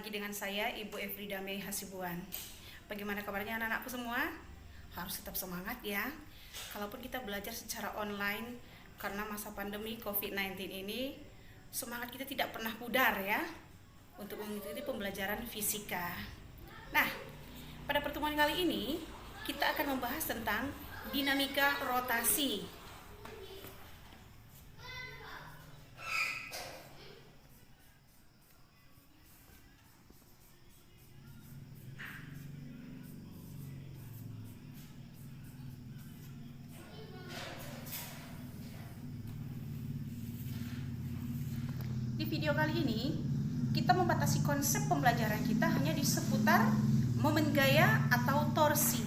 lagi dengan saya, Ibu Efrida Mei Hasibuan. Bagaimana kabarnya anak-anakku semua? Harus tetap semangat ya. Kalaupun kita belajar secara online karena masa pandemi COVID-19 ini, semangat kita tidak pernah pudar ya untuk mengikuti pembelajaran fisika. Nah, pada pertemuan kali ini kita akan membahas tentang dinamika rotasi. Di video kali ini, kita membatasi konsep pembelajaran kita hanya di seputar momen gaya atau torsi.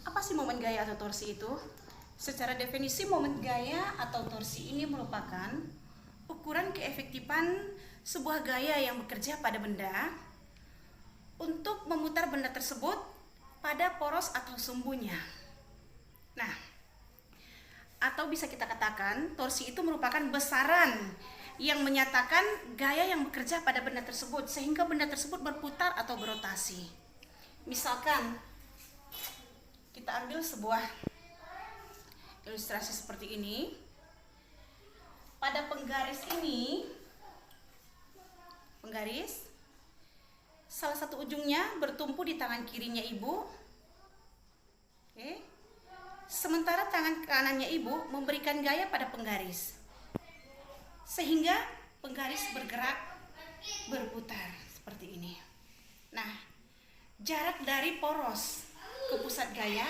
Apa sih momen gaya atau torsi itu? Secara definisi, momen gaya atau torsi ini merupakan ukuran keefektifan sebuah gaya yang bekerja pada benda untuk memutar benda tersebut pada poros atau sumbunya. Nah, atau bisa kita katakan torsi itu merupakan besaran yang menyatakan gaya yang bekerja pada benda tersebut sehingga benda tersebut berputar atau berotasi. Misalkan kita ambil sebuah ilustrasi seperti ini. Pada penggaris ini, salah satu ujungnya bertumpu di tangan kirinya ibu. Oke. Sementara tangan kanannya ibu memberikan gaya pada penggaris, sehingga penggaris bergerak berputar seperti ini. Nah, jarak dari poros ke pusat gaya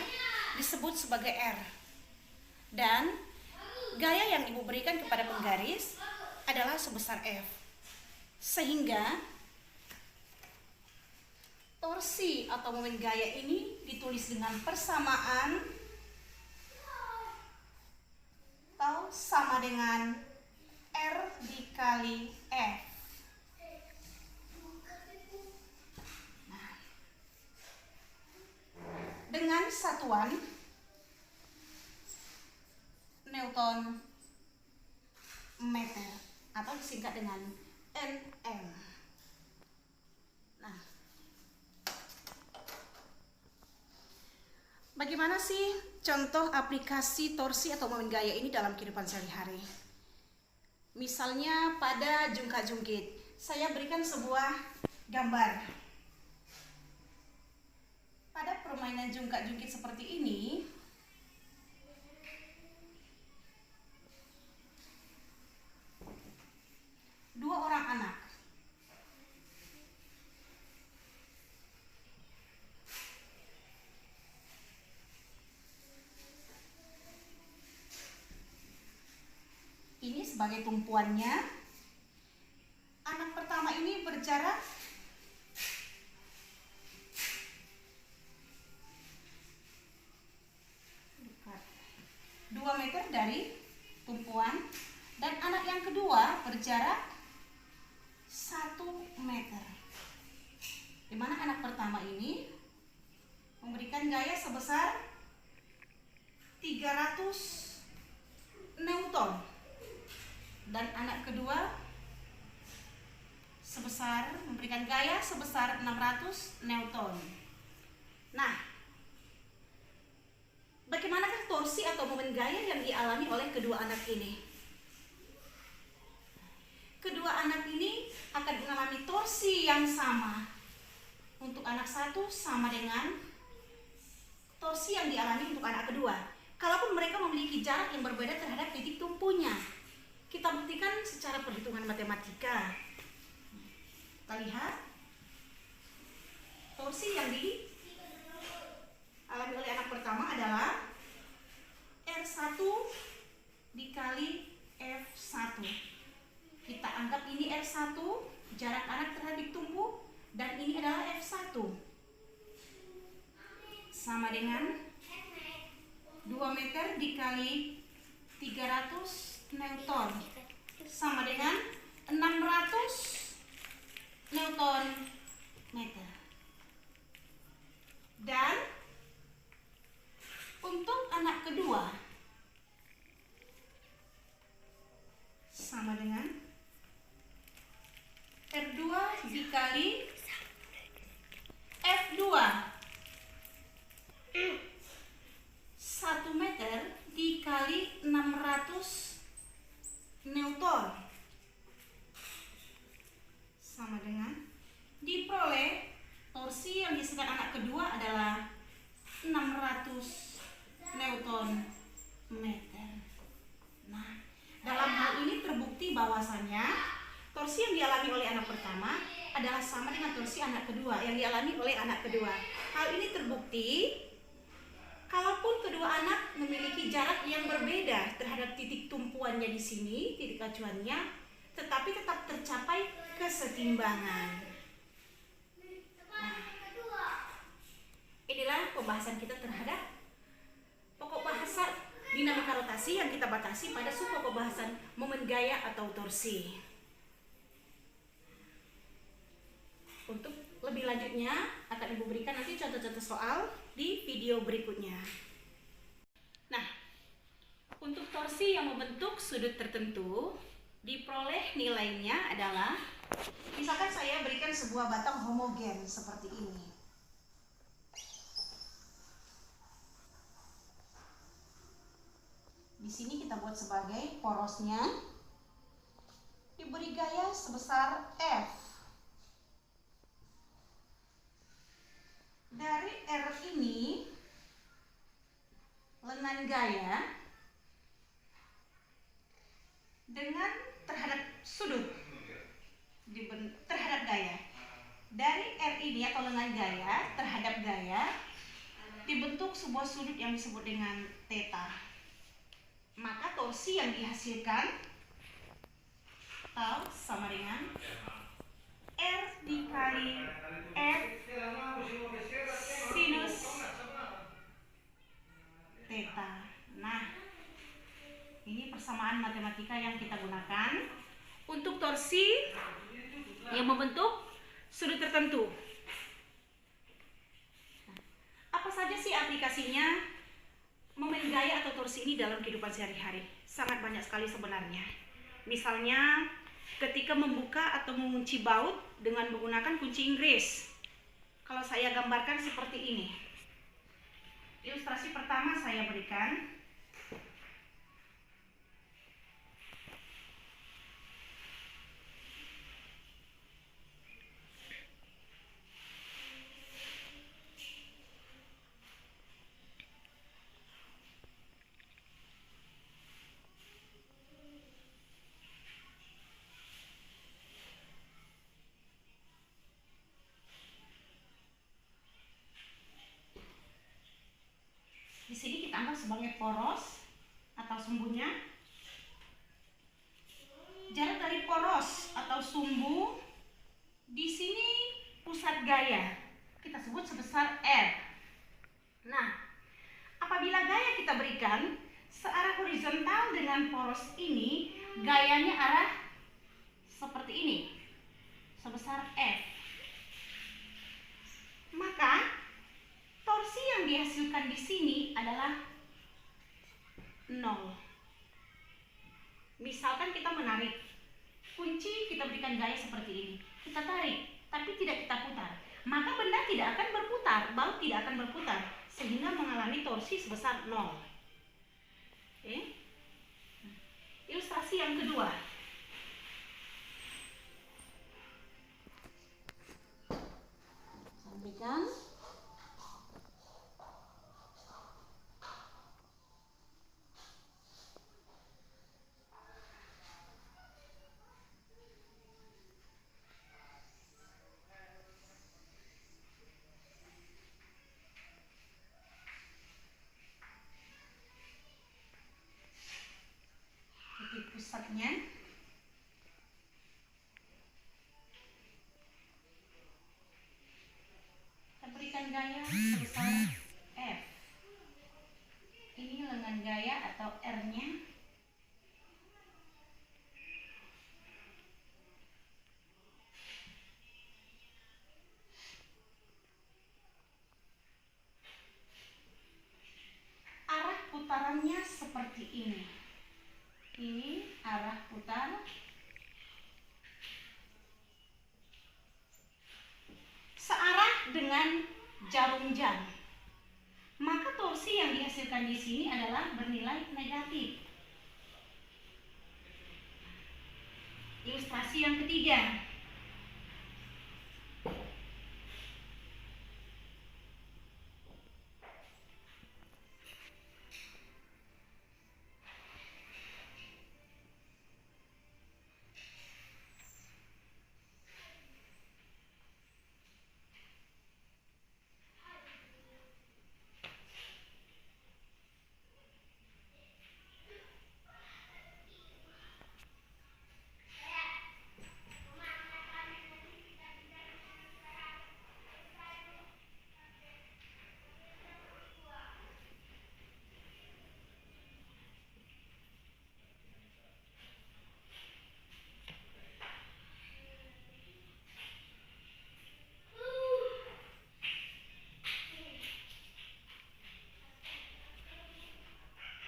disebut sebagai R. Dan gaya yang ibu berikan kepada penggaris adalah sebesar F. Sehingga torsi atau momen gaya ini ditulis dengan persamaan atau sama dengan R dikali F. Nah, dengan satuan Newton meter atau disingkat dengan Nm. Nah, bagaimana sih contoh aplikasi torsi atau momen gaya ini dalam kehidupan sehari-hari? Misalnya pada jungkat-jungkit, saya berikan sebuah gambar. Pada permainan jungkat-jungkit seperti ini, dua orang anak ini sebagai tumpuannya. Anak pertama ini berjarak 2 meter dari tumpuan, dan anak yang kedua berjarak 1 meter. Di mana anak pertama ini memberikan gaya sebesar 300 Newton dan anak kedua memberikan gaya sebesar 600 Newton. Nah, bagaimanakah torsi atau momen gaya yang dialami oleh kedua anak ini? Kedua anak ini akan mengalami torsi yang sama. Untuk anak satu sama dengan torsi yang dialami untuk anak kedua. Kalaupun mereka memiliki jarak yang berbeda terhadap titik tumpunya. Kita buktikan secara perhitungan matematika. Kita lihat torsi yang dialami oleh anak pertama adalah R1 dikali F1. Kita anggap ini R1, jarak anak terhadap tumpu, dan ini adalah F1. Sama dengan 2 meter dikali 300 Newton. sama dengan 600 Newton meter. Dan untuk anak kedua sama dengan R2 dikali F2 1 meter dikali 600 Newton sama dengan diperoleh torsi yang dihasilkan anak kedua adalah 600 Newton meter. Nah, dalam hal ini terbukti bahwasannya torsi yang dialami oleh anak pertama adalah sama dengan torsi anak kedua yang dialami oleh anak kedua. Hal ini terbukti kalaupun kedua anak memiliki jarak yang berbeda terhadap titik tumpuannya di sini, titik acuannya, tetapi tetap tercapai kesetimbangan. Nah, inilah pembahasan kita terhadap pokok bahasa dinamika rotasi yang kita batasi pada subpokok bahasan momen gaya atau torsi. Untuk lebih lanjutnya akan Ibu berikan nanti contoh-contoh soal di video berikutnya. Nah, untuk torsi yang membentuk sudut tertentu diperoleh nilainya adalah, misalkan saya berikan sebuah batang homogen seperti ini. Di sini kita buat sebagai porosnya, diberi gaya sebesar F. Dari R ini, lengan gaya dengan terhadap sudut terhadap gaya. Dari R ini atau lengan gaya terhadap gaya dibentuk sebuah sudut yang disebut dengan theta. Maka torsi yang dihasilkan tau sama dengan R dikali F sinus theta. Nah, ini persamaan matematika yang kita gunakan untuk torsi yang membentuk sudut tertentu. Nah, apa saja sih aplikasinya momen gaya atau torsi ini dalam kehidupan sehari-hari? Sangat banyak sekali sebenarnya. Misalnya ketika membuka atau mengunci baut dengan menggunakan kunci Inggris. Kalau saya gambarkan seperti ini. Ilustrasi pertama saya berikan. Di sini kita anggap sebagai poros atau sumbunya. Jarak dari poros atau sumbu di sini pusat gaya kita sebut sebesar R. Nah, apabila gaya kita berikan searah horizontal dengan poros ini, gayanya arah seperti ini, sebesar F. Maka torsi yang dihasilkan di sini adalah 0. Misalkan kita menarik kunci, kita berikan gaya seperti ini, kita tarik, tapi tidak kita putar, maka benda tidak akan berputar, baut tidak akan berputar, sehingga mengalami torsi sebesar 0. Oke. Ilustrasi yang kedua. Saya berikan. Pusatnya kita berikan gaya sebesar F. Ini lengan gaya atau R nya. seperti ini. Ini arah putar. Searah dengan jarum jam. Maka torsi yang dihasilkan di sini adalah bernilai negatif. Ilustrasi yang ketiga.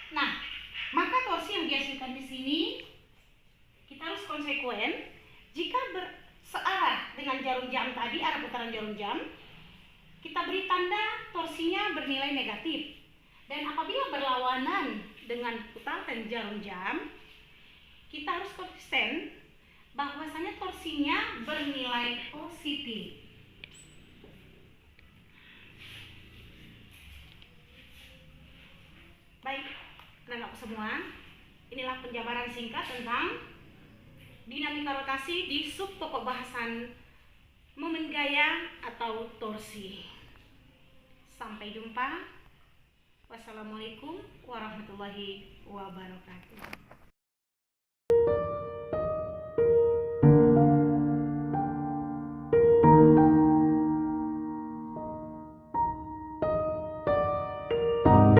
Nah, maka torsi yang dihasilkan di sini kita harus konsekuen. Jika searah dengan jarum jam tadi, arah putaran jarum jam, kita beri tanda torsinya bernilai negatif. Dan apabila berlawanan dengan putaran jarum jam, kita harus konsisten bahwasanya torsinya bernilai positif. Baik, anak-anak semua, inilah penjabaran singkat tentang dinamika rotasi di sub pokok bahasan momen gaya atau torsi. Sampai jumpa. Wassalamualaikum warahmatullahi wabarakatuh.